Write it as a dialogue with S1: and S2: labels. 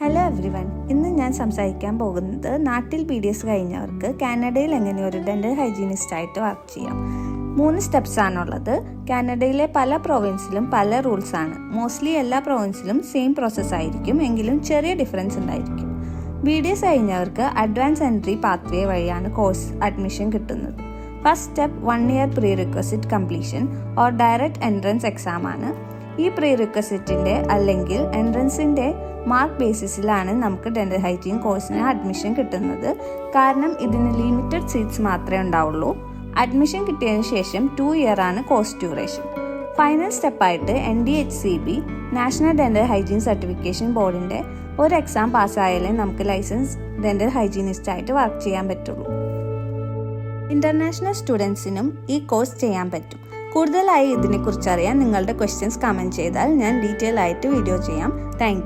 S1: Hello every one. ഇന്ന് ഞാൻ സംസാരിക്കാൻ പോകുന്നത് നാട്ടിൽ BDS കഴിഞ്ഞവർക്ക് കാനഡയിൽ എങ്ങനെ ഒരു ഡെൻ്റൽ ഹൈജീനിസ്റ്റായിട്ട് വർക്ക് ചെയ്യാം. 3 സ്റ്റെപ്സാണുള്ളത്. കാനഡയിലെ പല പ്രൊവിൻസിലും പല റൂൾസാണ്. മോസ്റ്റ്ലി എല്ലാ പ്രൊവിൻസിലും സെയിം പ്രോസസ്സ് ആയിരിക്കും, എങ്കിലും ചെറിയ ഡിഫറൻസ് ഉണ്ടായിരിക്കും. BDS കഴിഞ്ഞവർക്ക് അഡ്വാൻസ് എൻട്രി പാത്വേ വഴിയാണ് കോഴ്സ് അഡ്മിഷൻ കിട്ടുന്നത്. First step 1 year pre requisite completion or direct entrance exam ആണ്. ഈ പ്രീ റിക്വസിറ്റിൻ്റെ അല്ലെങ്കിൽ എൻട്രൻസിൻ്റെ മാർക്ക് ബേസിസിലാണ് നമുക്ക് ഡെൻ്റൽ ഹൈജീൻ കോഴ്സിന് അഡ്മിഷൻ കിട്ടുന്നത്. കാരണം ഇതിന് ലിമിറ്റഡ് സീറ്റ്സ് മാത്രമേ ഉണ്ടാവുള്ളൂ. അഡ്മിഷൻ കിട്ടിയതിന് ശേഷം 2 ഇയർ ആണ് കോഴ്സ് ഡ്യൂറേഷൻ. ഫൈനൽ സ്റ്റെപ്പായിട്ട് NDHCB national dental hygiene certification ബോർഡിൻ്റെ ഒരു എക്സാം പാസ്സായാലേ നമുക്ക് ലൈസൻസ് ഡെൻ്റൽ ഹൈജീനിസ്റ്റായിട്ട് വർക്ക് ചെയ്യാൻ പറ്റുള്ളൂ. ഇൻ്റർനാഷണൽ സ്റ്റുഡൻസിനും ഈ കോഴ്സ് ചെയ്യാൻ പറ്റും. കൂടുതലായി ഇതിനെക്കുറിച്ച് അറിയാൻ നിങ്ങളുടെ ക്വസ്റ്റ്യൻസ് കമൻറ്റ് ചെയ്താൽ ഞാൻ ഡീറ്റെയിൽ ആയിട്ട് വീഡിയോ ചെയ്യാം. Thank you.